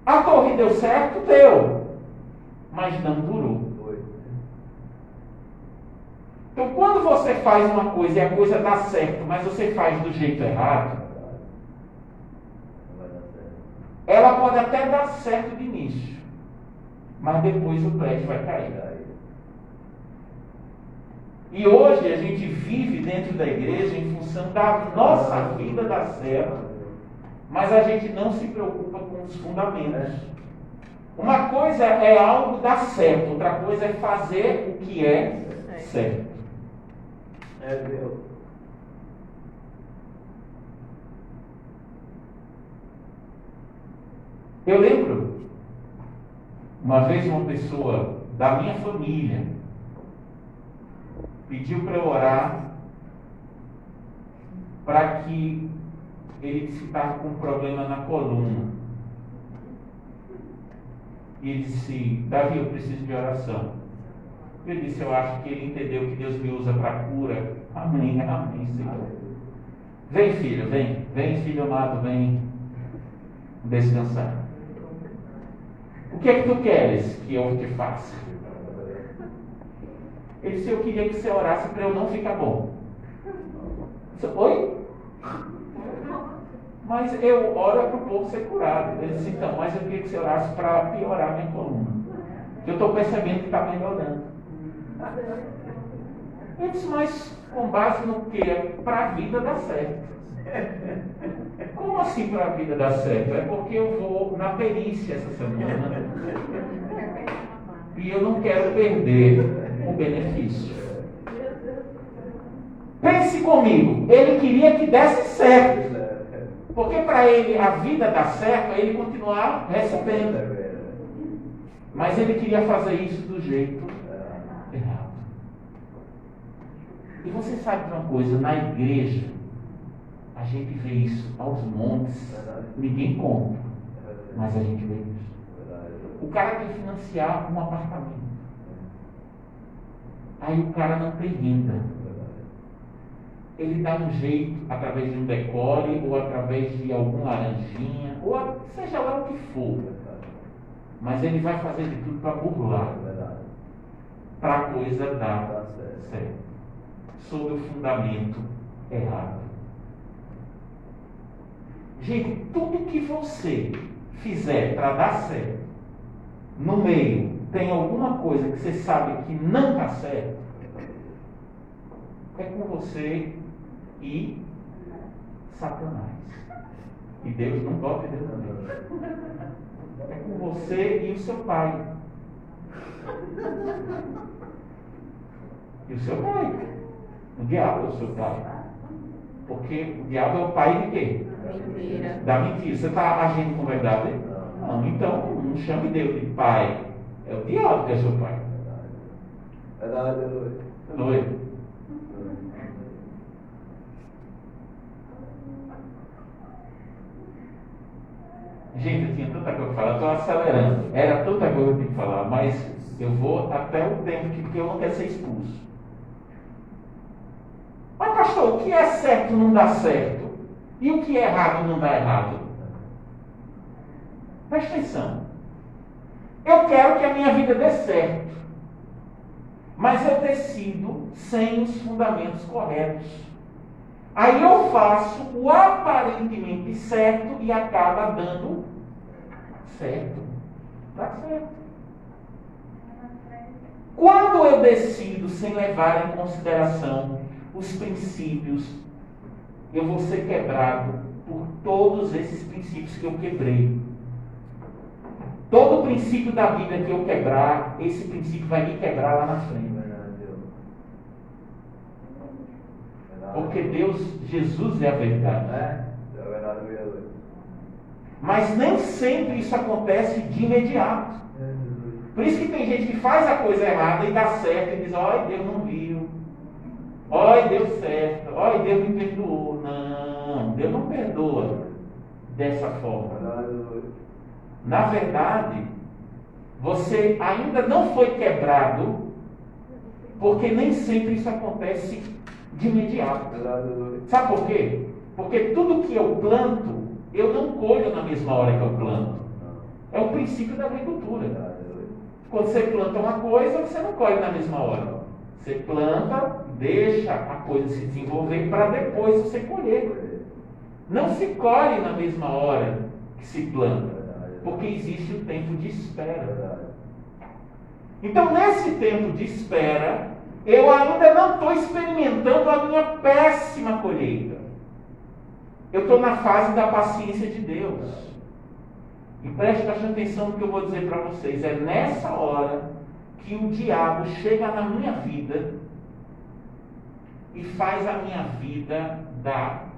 A torre deu certo? Deu. Mas não durou. Então, quando você faz uma coisa e a coisa dá certo, mas você faz do jeito errado, ela pode até dar certo de início, mas depois o prédio vai cair. E hoje a gente vive dentro da igreja em função da nossa vida dar certo, mas a gente não se preocupa com os fundamentos. Uma coisa é algo dar certo, outra coisa é fazer o que é certo. É Deus. Eu lembro, uma vez uma pessoa da minha família pediu para eu orar para que ele disse que estava com um problema na coluna. E ele disse: Davi, eu preciso de oração. Eu disse: eu acho que ele entendeu que Deus me usa para cura. Amém, amém, Senhor. Vem, filho, vem, filho amado, vem descansar. O que é que tu queres que eu te faça? Ele disse: eu queria que você orasse para eu não ficar bom. Eu disse: oi? Mas eu oro para o povo ser curado. Ele disse: então, mas eu queria que você orasse para piorar minha coluna. Eu estou percebendo que está melhorando. Ele disse: mas com base no que? Para a vida dar certo. Como assim para a vida dar certo? É porque eu vou na perícia essa semana e eu não quero perder o benefício. Pense comigo, ele queria que desse certo. Porque para ele a vida dar certo é ele continuar recebendo. Mas ele queria fazer isso do jeito errado. E você sabe de uma coisa, na igreja a gente vê isso aos montes, ninguém compra, mas a gente vê isso. O cara quer financiar um apartamento, aí o cara não tem renda. Ele dá um jeito, através de um decore, ou através de alguma laranjinha, ou seja lá o que for. Mas ele vai fazer de tudo para burlar, para a coisa dar certo, sob o fundamento errado. Gente, tudo que você fizer para dar certo, no meio tem alguma coisa que você sabe que não está certo, é com você e Satanás. E Deus não gosta de Deus também. É com você e o seu pai. E o seu pai. O diabo é o seu pai. Porque o diabo é o pai de quê? Mentira. Da mentira. Você está agindo com verdade? Não, então não chame Deus de pai. É o diabo que é seu pai. Aleluia. Gente, eu tinha tanta coisa para falar, estou acelerando. Era tanta coisa que eu tinha que falar, mas eu vou até o tempo porque eu não quero ser expulso. Mas pastor, o que é certo não dá certo? E o que é errado não dá errado? Presta atenção. Eu quero que a minha vida dê certo, mas eu decido sem os fundamentos corretos. Aí eu faço o aparentemente certo e acaba dando certo. Dá certo. Quando eu decido sem levar em consideração os princípios, eu vou ser quebrado por todos esses princípios que eu quebrei. Todo princípio da vida que eu quebrar, esse princípio vai me quebrar lá na frente. Porque Jesus é a verdade. Mas nem sempre isso acontece de imediato. Por isso que tem gente que faz a coisa errada e dá certo e diz: olha, Deus não viu. Olha, deu certo. Olha, Deus me perdoou. Não, Deus não perdoa dessa forma. Na verdade, você ainda não foi quebrado, porque nem sempre isso acontece de imediato. Sabe por quê? Porque tudo que eu planto, eu não colho na mesma hora que eu planto. É o princípio da agricultura. Quando você planta uma coisa, você não colhe na mesma hora. Você planta, deixa a coisa se desenvolver para depois você colher. Não se colhe na mesma hora que se planta, porque existe o tempo de espera. Então, nesse tempo de espera, eu ainda não estou experimentando a minha péssima colheita. Eu estou na fase da paciência de Deus. E preste bastante atenção no que eu vou dizer para vocês. É nessa hora que o diabo chega na minha vida e faz a minha vida dar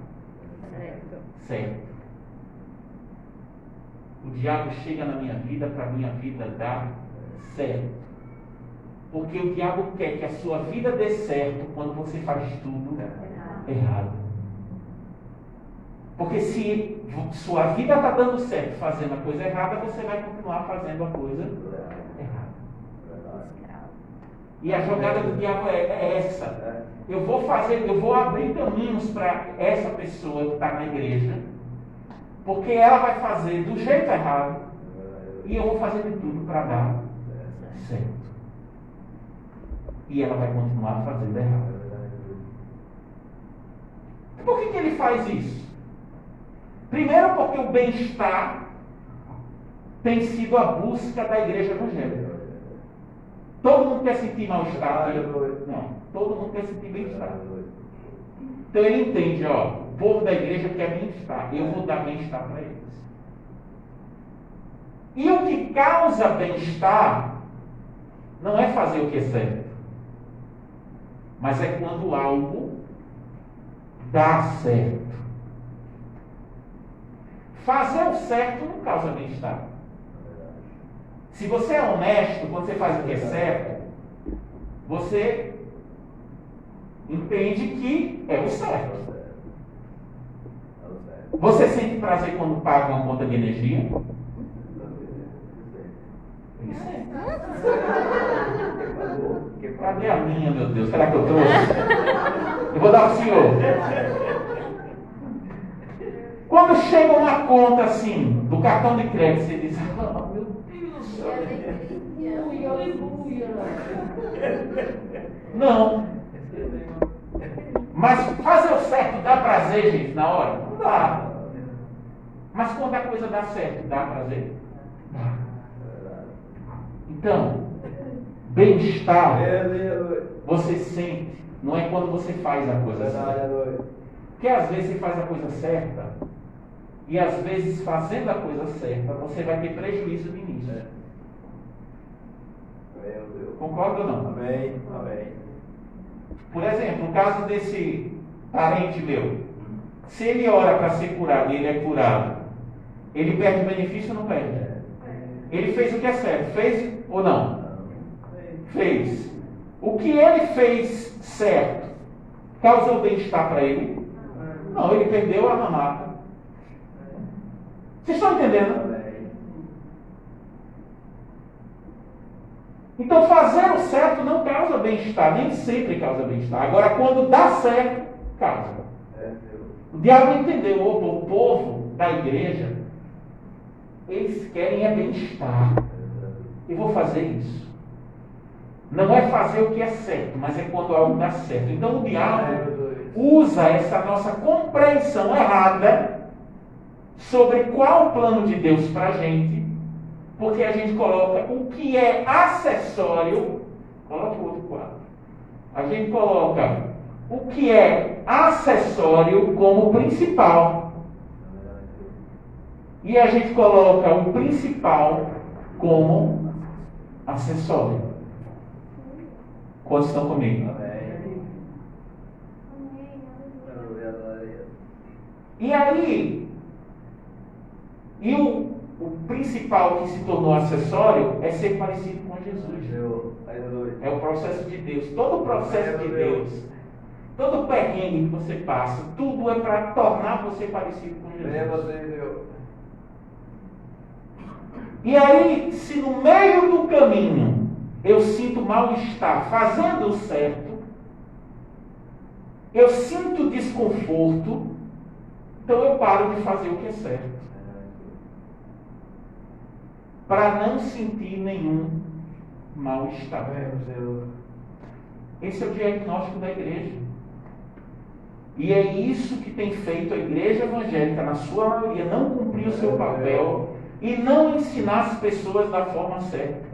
certo. O diabo chega na minha vida para a minha vida dar certo. Porque o diabo quer que a sua vida dê certo quando você faz tudo errado. Porque se sua vida está dando certo fazendo a coisa errada, você vai continuar fazendo a coisa errada. E a jogada do diabo é essa. Eu vou abrir caminhos para essa pessoa que está na igreja, porque ela vai fazer do jeito errado, e eu vou fazer de tudo para dar certo. E ela vai continuar fazendo errado. Por que ele faz isso? Primeiro, porque o bem-estar tem sido a busca da igreja evangélica. Todo mundo quer sentir mal-estar? Não, todo mundo quer sentir bem-estar. Então ele entende, o povo da igreja quer bem-estar, eu vou dar bem-estar para eles. E o que causa bem-estar não é fazer o que é certo, mas é quando algo dá certo. Fazer o certo não causa bem-estar. Se você é honesto, quando você faz o que é certo, você entende que é o certo. Você sente prazer quando paga uma conta de energia? Ele sente. Cadê a minha, meu Deus? Será que eu trouxe? Eu vou dar para o senhor. Quando chega uma conta assim, do cartão de crédito, você diz, meu Deus, aleluia. Não. Mas fazer o certo dá prazer, gente, na hora? Não dá. Mas quando a coisa dá certo, dá prazer? Dá. Então, bem-estar, você sente, não é quando você faz a coisa certa. Porque às vezes você faz a coisa certa, e às vezes fazendo a coisa certa, você vai ter prejuízo no início. Concorda ou não? Amém. Amém. Por exemplo, no caso desse parente meu, se ele ora para ser curado e ele é curado, ele perde o benefício ou não perde? Ele fez o que é certo, fez ou não? Fez. O que ele fez certo causou bem-estar para ele? Não, ele perdeu a mamata. Vocês estão entendendo? Então fazer o certo não causa bem-estar, nem sempre causa bem-estar. Agora quando dá certo, causa. O diabo entendeu, o povo da igreja, eles querem é bem-estar. E vou fazer isso. Não é fazer o que é certo, mas é quando algo dá certo. Então o diabo usa essa nossa compreensão errada sobre qual o plano de Deus para a gente, porque a gente coloca o que é acessório, coloca o outro quadro, a gente coloca o que é acessório como principal, e a gente coloca o principal como acessório. Quantos estão comigo? E aí, o principal que se tornou acessório é ser parecido com Jesus. É o processo de Deus. Todo o processo de Deus, todo o perrengue que você passa, tudo é para tornar você parecido com Jesus. E aí, se no meio do caminho eu sinto mal-estar fazendo o certo, eu sinto desconforto, então eu paro de fazer o que é certo, para não sentir nenhum mal-estar. Esse é o diagnóstico da igreja. E é isso que tem feito a igreja evangélica, na sua maioria, não cumprir o seu papel e não ensinar as pessoas da forma certa.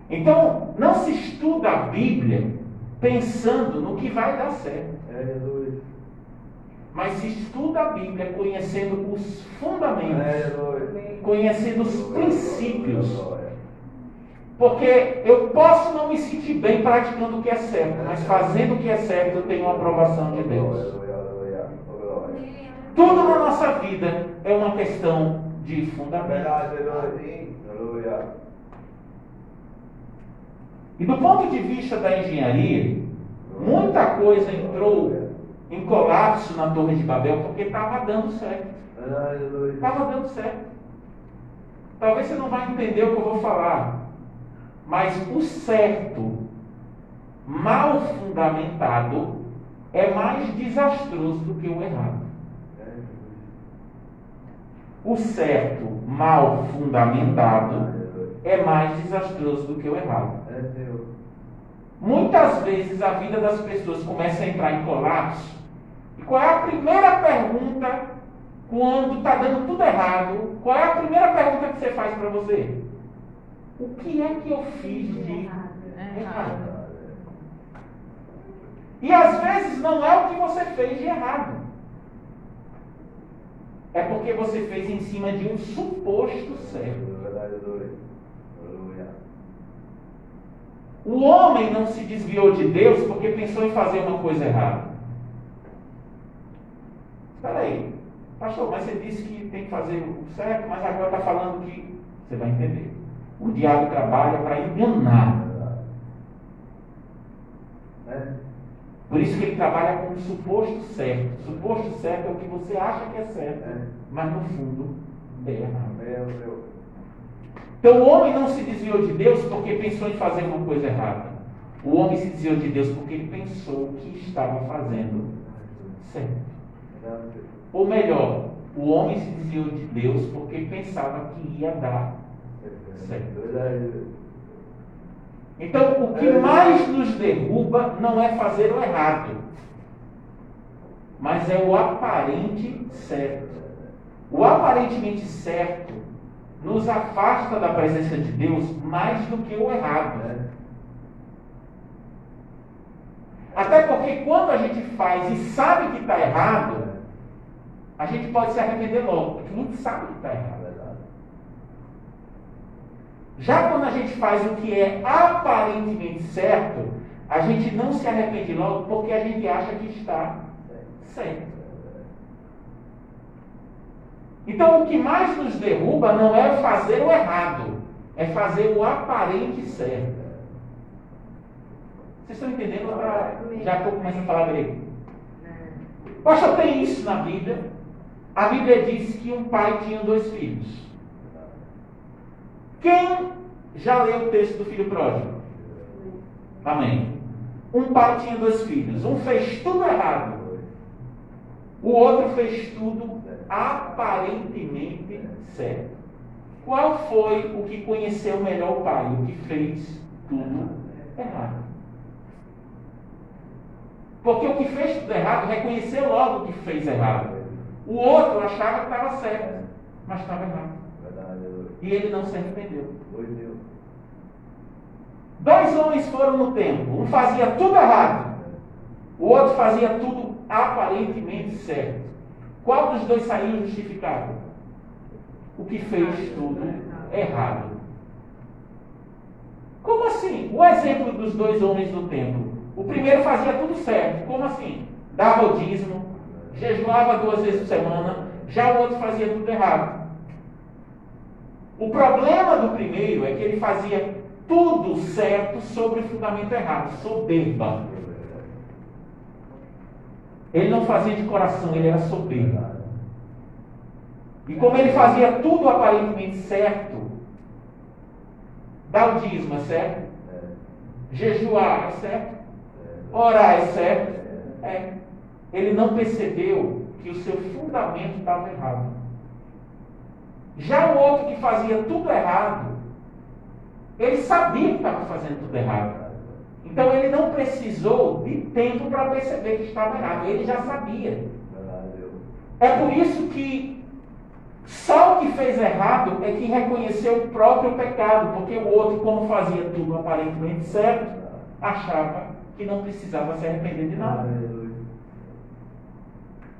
Então, não se estuda a Bíblia pensando no que vai dar certo. Mas se estuda a Bíblia conhecendo os fundamentos, conhecendo os princípios. Porque eu posso não me sentir bem praticando o que é certo, mas fazendo o que é certo eu tenho a aprovação de Deus. Tudo na nossa vida é uma questão de fundamento. E do ponto de vista da engenharia, muita coisa entrou em colapso na Torre de Babel porque estava dando certo. Estava dando certo. Talvez você não vai entender o que eu vou falar, mas o certo mal fundamentado é mais desastroso do que o errado. O certo mal fundamentado é mais desastroso do que o errado. Muitas vezes a vida das pessoas começa a entrar em colapso. E qual é a primeira pergunta quando está dando tudo errado? Qual é a primeira pergunta que você faz para você? O que é que eu fiz de errado? E às vezes não é o que você fez de errado. É porque você fez em cima de um suposto certo. O homem não se desviou de Deus porque pensou em fazer uma coisa errada. Espera aí, pastor, mas você disse que tem que fazer o certo, mas agora está falando que... Você vai entender. O diabo trabalha para enganar. Por isso que ele trabalha com um suposto certo. O suposto certo é o que você acha que é certo, mas no fundo é errado. Então o homem não se desviou de Deus porque pensou em fazer uma coisa errada. O homem se desviou de Deus porque ele pensou que estava fazendo certo. Ou melhor, o homem se desviou de Deus porque pensava que ia dar certo. Então, o que mais nos derruba não é fazer o errado, mas é o aparente certo. O aparentemente certo nos afasta da presença de Deus mais do que o errado. Até porque quando a gente faz e sabe que está errado, a gente pode se arrepender logo, porque a gente sabe que está errado. Já quando a gente faz o que é aparentemente certo, a gente não se arrepende logo porque a gente acha que está certo. Então o que mais nos derruba não é fazer o errado, é fazer o aparente certo. Vocês estão entendendo? Já estou começando a falar grego. Pastor, tem isso na Bíblia. A Bíblia diz que um pai tinha 2 filhos. Quem já leu o texto do filho pródigo? Amém. Um pai tinha 2 filhos. Um fez tudo errado. O outro fez tudo aparentemente certo. Qual foi o que conheceu melhor o pai? O que fez tudo errado. Porque o que fez tudo errado reconheceu logo que fez errado. O outro achava que estava certo, mas estava errado. E ele não se arrependeu. 2 homens foram no templo. Um fazia tudo errado. O outro fazia tudo aparentemente certo. Qual dos dois saiu justificado? O que fez tudo errado. Como assim? O exemplo dos 2 homens no templo. O primeiro fazia tudo certo. Como assim? Dava o dízimo, jejuava 2 vezes por semana. Já o outro fazia tudo errado. O problema do primeiro é que ele fazia tudo certo sobre o fundamento errado, soberba. Ele não fazia de coração, ele era soberbo. E como ele fazia tudo aparentemente certo, dar o dízimo é certo, jejuar é certo, orar é certo, ele não percebeu que o seu fundamento estava errado. Já o outro que fazia tudo errado, ele sabia que estava fazendo tudo errado. Então ele não precisou de tempo para perceber que estava errado. Ele já sabia. É por isso que só o que fez errado é que reconheceu o próprio pecado. Porque o outro, como fazia tudo aparentemente certo, achava que não precisava se arrepender de nada.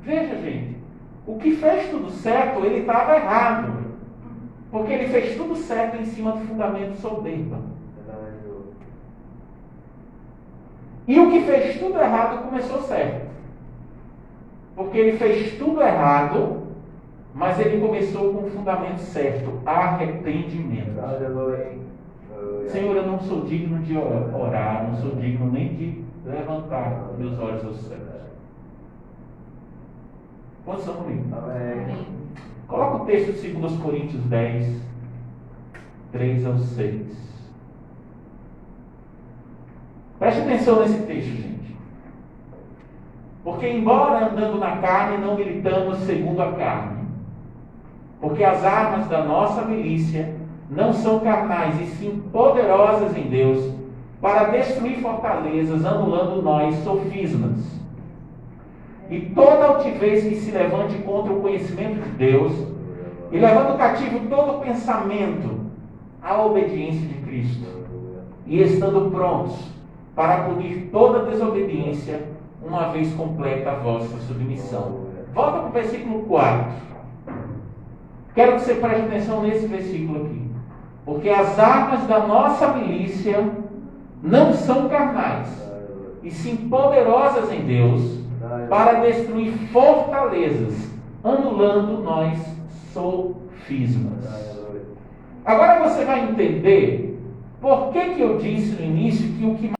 Veja, gente, o que fez tudo certo, ele estava errado. Porque ele fez tudo certo em cima do fundamento soberba. E o que fez tudo errado começou certo. Porque ele fez tudo errado, mas ele começou com o fundamento certo, arrependimento. Senhor, eu não sou digno de orar, não sou digno nem de levantar meus olhos aos céus. Quantos estão comigo? Amém. Coloca o texto de 2 Coríntios 10, 3 ao 6. Preste atenção nesse texto, gente. Porque embora andando na carne, não militamos segundo a carne. Porque as armas da nossa milícia não são carnais, e sim poderosas em Deus, para destruir fortalezas, anulando nós sofismas. E toda altivez que se levante contra o conhecimento de Deus, e levando cativo todo pensamento à obediência de Cristo, e estando prontos para punir toda desobediência, uma vez completa a vossa submissão. Volta para o versículo 4. Quero que você preste atenção nesse versículo aqui. Porque as armas da nossa milícia não são carnais, e sim poderosas em Deus, para destruir fortalezas, anulando nós sofismas. Agora você vai entender por que eu disse no início que o que